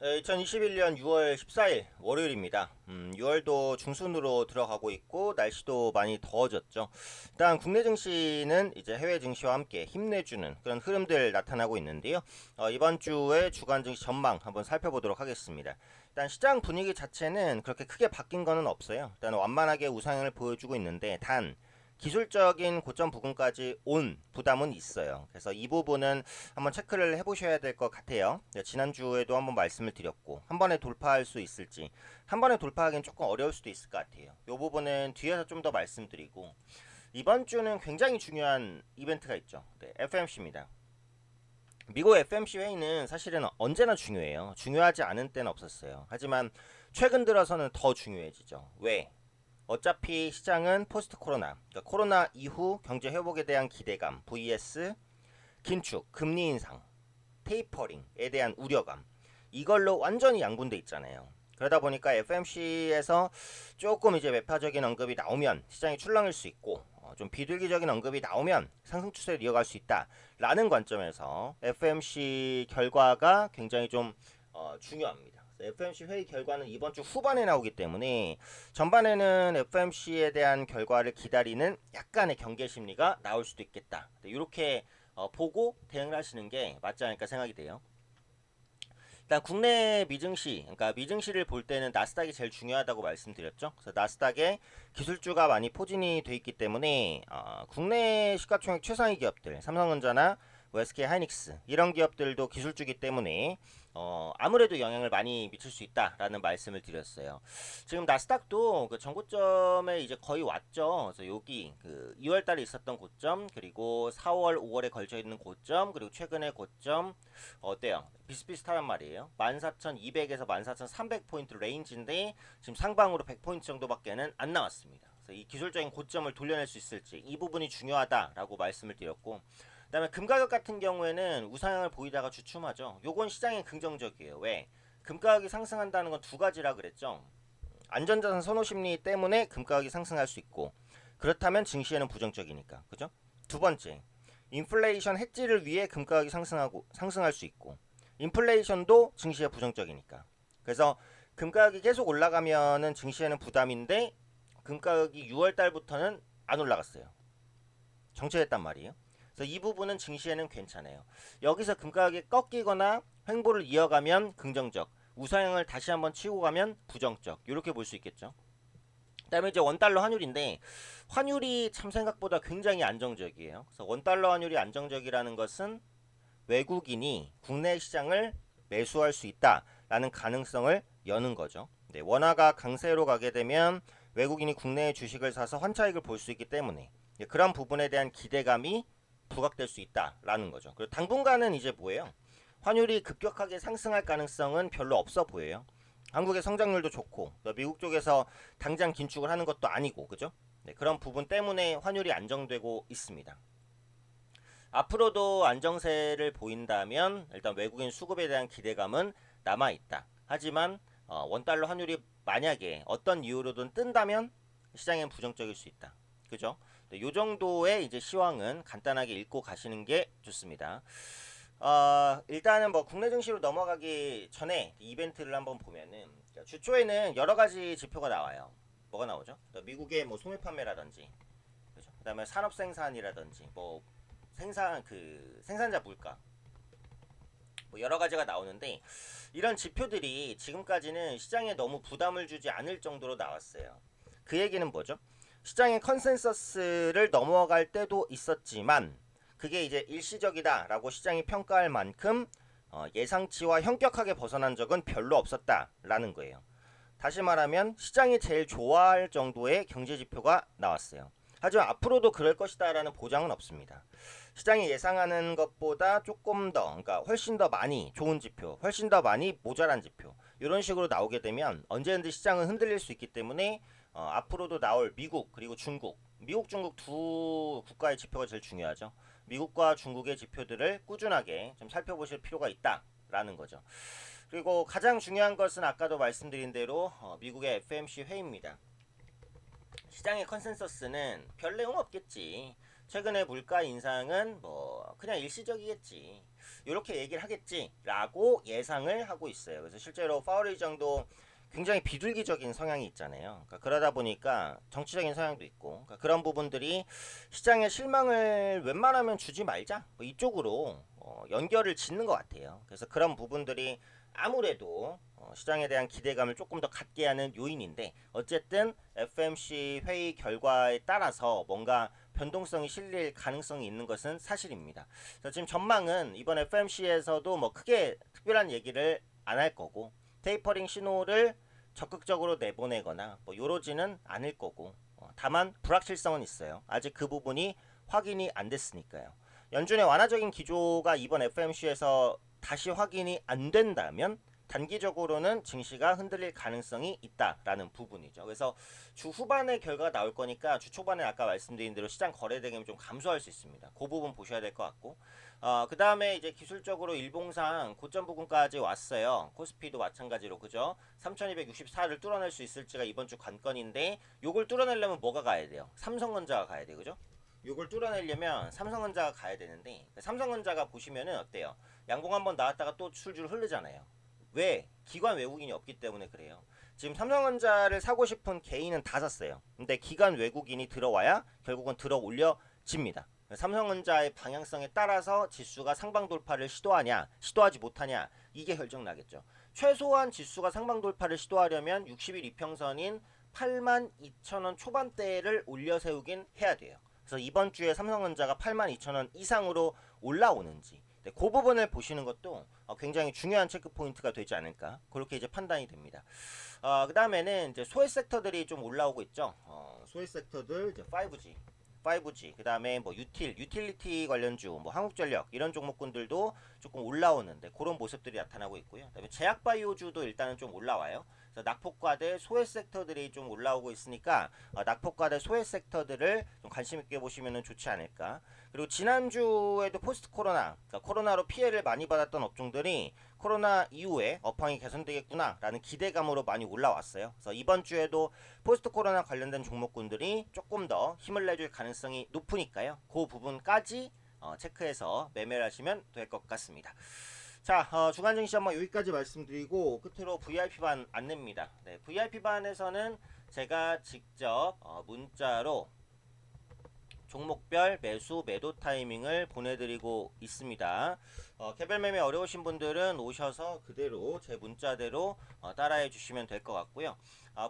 2021년 6월 14일 월요일입니다. 6월도 중순으로 들어가고 있고 날씨도 많이 더워졌죠. 일단 국내 증시는 이제 해외 증시와 함께 힘내주는 그런 흐름들 나타나고 있는데요. 이번 주에 주간 증시 전망 한번 살펴보도록 하겠습니다. 일단 시장 분위기 자체는 그렇게 크게 바뀐 거는 없어요. 일단 완만하게 우상향을 보여주고 있는데 단 기술적인 고점 부근까지 온 부담은 있어요. 그래서 이 부분은 한번 체크를 해보셔야 될 것 같아요. 지난주에도 한번 말씀을 드렸고 한 번에 돌파할 수 있을지 한 번에 돌파하기는 조금 어려울 수도 있을 것 같아요. 이 부분은 뒤에서 좀 더 말씀드리고 이번 주는 굉장히 중요한 이벤트가 있죠. 네, FMC입니다. 미국 FMC 회의는 사실은 언제나 중요해요. 중요하지 않은 때는 없었어요. 하지만 최근 들어서는 더 중요해지죠. 왜? 어차피 시장은 포스트 코로나, 그러니까 코로나 이후 경제 회복에 대한 기대감, vs 긴축, 금리 인상, 테이퍼링에 대한 우려감, 이걸로 완전히 양분돼 있잖아요. 그러다 보니까 FMC에서 조금 이제 매파적인 언급이 나오면 시장이 출렁일 수 있고 좀 비둘기적인 언급이 나오면 상승 추세를 이어갈 수 있다라는 관점에서 FMC 결과가 굉장히 좀 중요합니다. FMC 회의 결과는 이번 주 후반에 나오기 때문에 전반에는 FMC에 대한 결과를 기다리는 약간의 경계 심리가 나올 수도 있겠다. 이렇게 보고 대응을 하시는 게 맞지 않을까 생각이 돼요. 일단 국내 미증시, 그러니까 미증시를 볼 때는 나스닥이 제일 중요하다고 말씀드렸죠. 그래서 나스닥에 기술주가 많이 포진이 돼 있기 때문에 국내 시가총액 최상위 기업들, 삼성전자나 SK 하이닉스 이런 기업들도 기술주기 때문에 아무래도 영향을 많이 미칠 수 있다라는 말씀을 드렸어요. 지금 나스닥도 그 전고점에 이제 거의 왔죠. 그래서 여기 그 2월달에 있었던 고점, 그리고 4월, 5월에 걸쳐 있는 고점, 그리고 최근의 고점 어때요? 비슷비슷하단 말이에요. 14,200에서 14,300포인트 레인지인데 지금 상방으로 100포인트 정도밖에는 안 나왔습니다. 그래서 이 기술적인 고점을 돌려낼 수 있을지 이 부분이 중요하다라고 말씀을 드렸고, 그다음에 금 가격 같은 경우에는 우상향을 보이다가 주춤하죠. 요건 시장에 긍정적이에요. 왜? 금 가격이 상승한다는 건 두 가지라 그랬죠. 안전자산 선호 심리 때문에 금 가격이 상승할 수 있고, 그렇다면 증시에는 부정적이니까, 그죠? 두 번째, 인플레이션 해지를 위해 금 가격이 상승할 수 있고, 인플레이션도 증시에 부정적이니까. 그래서 금 가격이 계속 올라가면은 증시에는 부담인데 금 가격이 6월 달부터는 안 올라갔어요. 정체했단 말이에요. 그래서 이 부분은 증시에는 괜찮아요. 여기서 금 가격이 꺾이거나 횡보를 이어가면 긍정적, 우상향을 다시 한번 치고 가면 부정적, 이렇게 볼 수 있겠죠. 그다음에 이제 원달러 환율인데 환율이 참 생각보다 굉장히 안정적이에요. 그래서 원달러 환율이 안정적이라는 것은 외국인이 국내 시장을 매수할 수 있다라는 가능성을 여는 거죠. 네, 원화가 강세로 가게 되면 외국인이 국내의 주식을 사서 환차익을 볼 수 있기 때문에 그런 부분에 대한 기대감이 부각될 수 있다라는 거죠. 그리고 당분간은 이제 뭐예요? 환율이 급격하게 상승할 가능성은 별로 없어 보여요. 한국의 성장률도 좋고 미국 쪽에서 당장 긴축을 하는 것도 아니고, 그죠? 네, 그런 부분 때문에 환율이 안정되고 있습니다. 앞으로도 안정세를 보인다면 일단 외국인 수급에 대한 기대감은 남아있다. 하지만 원달러 환율이 만약에 어떤 이유로든 뜬다면 시장엔 부정적일 수 있다. 그죠? 네, 요 정도의 이제 시황은 간단하게 읽고 가시는 게 좋습니다. 일단은 뭐 국내 증시로 넘어가기 전에 이벤트를 한번 보면은 주초에는 여러 가지 지표가 나와요. 뭐가 나오죠? 미국의 뭐 소매 판매라든지, 그죠? 그다음에 산업 생산이라든지, 뭐 생산자 물가, 뭐 여러 가지가 나오는데 이런 지표들이 지금까지는 시장에 너무 부담을 주지 않을 정도로 나왔어요. 그 얘기는 뭐죠? 시장의 컨센서스를 넘어갈 때도 있었지만 그게 이제 일시적이다라고 시장이 평가할 만큼 예상치와 현격하게 벗어난 적은 별로 없었다라는 거예요. 다시 말하면 시장이 제일 좋아할 정도의 경제 지표가 나왔어요. 하지만 앞으로도 그럴 것이다라는 보장은 없습니다. 시장이 예상하는 것보다 조금 더, 그러니까 훨씬 더 많이 좋은 지표, 훨씬 더 많이 모자란 지표, 이런 식으로 나오게 되면 언제든지 시장은 흔들릴 수 있기 때문에 앞으로도 나올 미국 그리고 중국, 미국, 중국 두 국가의 지표가 제일 중요하죠. 미국과 중국의 지표들을 꾸준하게 좀 살펴보실 필요가 있다라는 거죠. 그리고 가장 중요한 것은 아까도 말씀드린 대로 미국의 FMC 회의입니다. 시장의 컨센서스는 별 내용 없겠지. 최근에 물가 인상은 뭐 그냥 일시적이겠지. 이렇게 얘기를 하겠지라고 예상을 하고 있어요. 그래서 실제로 파월 의장도 굉장히 비둘기적인 성향이 있잖아요. 그러니까 그러다 보니까 정치적인 성향도 있고 그러니까 그런 부분들이 시장에 실망을 웬만하면 주지 말자 뭐 이쪽으로 연결을 짓는 것 같아요. 그래서 그런 부분들이 아무래도 시장에 대한 기대감을 조금 더 갖게 하는 요인인데 어쨌든 FMC 회의 결과에 따라서 뭔가 변동성이 실릴 가능성이 있는 것은 사실입니다. 그래서 지금 전망은 이번 FMC에서도 뭐 크게 특별한 얘기를 안 할 거고 테이퍼링 신호를 적극적으로 내보내거나 뭐 요러지는 않을 거고 다만 불확실성은 있어요. 아직 그 부분이 확인이 안 됐으니까요. 연준의 완화적인 기조가 이번 FMC에서 다시 확인이 안 된다면 단기적으로는 증시가 흔들릴 가능성이 있다라는 부분이죠. 그래서 주 후반에 결과가 나올 거니까 주 초반에 아까 말씀드린 대로 시장 거래 대금이 좀 감소할 수 있습니다. 그 부분 보셔야 될 것 같고 그 다음에 이제 기술적으로 일봉상 고점 부근까지 왔어요. 코스피도 마찬가지로 그죠? 3264를 뚫어낼 수 있을지가 이번 주 관건인데 요걸 뚫어내려면 뭐가 가야 돼요? 삼성전자가 가야 돼요. 그죠? 요걸 뚫어내려면 삼성전자가 가야 되는데 삼성전자가 보시면은 어때요? 양봉 한번 나왔다가 또 술줄 흐르잖아요. 왜? 기관 외국인이 없기 때문에 그래요. 지금 삼성전자를 사고 싶은 개인은 다 샀어요. 근데 기관 외국인이 들어와야 결국은 들어 올려집니다. 삼성전자의 방향성에 따라서 지수가 상방 돌파를 시도하냐, 시도하지 못하냐, 이게 결정나겠죠. 최소한 지수가 상방 돌파를 시도하려면 60일 이평선인 82,000원 초반대를 올려 세우긴 해야 돼요. 그래서 이번 주에 삼성전자가 82,000원 이상으로 올라오는지 네, 그 부분을 보시는 것도 굉장히 중요한 체크 포인트가 되지 않을까 그렇게 이제 판단이 됩니다. 그 다음에는 이제 소액 섹터들이 좀 올라오고 있죠. 소액 섹터들 이제 5G 그 다음에 뭐 유틸리티 관련주 뭐 한국전력 이런 종목군들도 조금 올라오는데 그런 모습들이 나타나고 있고요. 그다음에 제약바이오주도 일단은 좀 올라와요. 그래서 낙폭과대 소액 섹터들이 좀 올라오고 있으니까 낙폭과대 소액 섹터들을 좀 관심 있게 보시면 좋지 않을까. 그리고 지난주에도 포스트 코로나, 그러니까 코로나로 피해를 많이 받았던 업종들이 코로나 이후에 업황이 개선되겠구나라는 기대감으로 많이 올라왔어요. 그래서 이번 주에도 포스트 코로나 관련된 종목군들이 조금 더 힘을 내줄 가능성이 높으니까요. 그 부분까지 체크해서 매매를 하시면 될 것 같습니다. 자, 주간 증시 한번 여기까지 말씀드리고 끝으로 VIP반 안내입니다. 네, VIP반에서는 제가 직접 문자로 종목별 매수 매도 타이밍을 보내드리고 있습니다. 개별 매매 어려우신 분들은 오셔서 그대로 제 문자대로 따라해 주시면 될 것 같고요.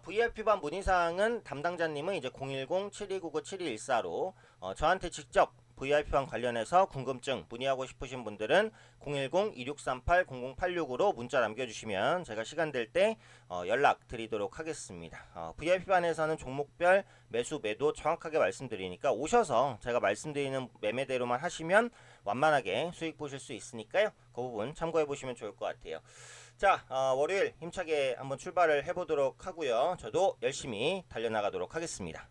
VIP반 문의사항은 담당자님은 이제 010-7299-7214로 저한테 직접 VIP반 관련해서 궁금증 문의하고 싶으신 분들은 010-2638-0086으로 문자 남겨주시면 제가 시간 될 때 연락 드리도록 하겠습니다. VIP반에서는 종목별 매수 매도 정확하게 말씀드리니까 오셔서 제가 말씀드리는 매매대로만 하시면 완만하게 수익 보실 수 있으니까요. 그 부분 참고해 보시면 좋을 것 같아요. 자, 월요일 힘차게 한번 출발을 해보도록 하고요. 저도 열심히 달려나가도록 하겠습니다.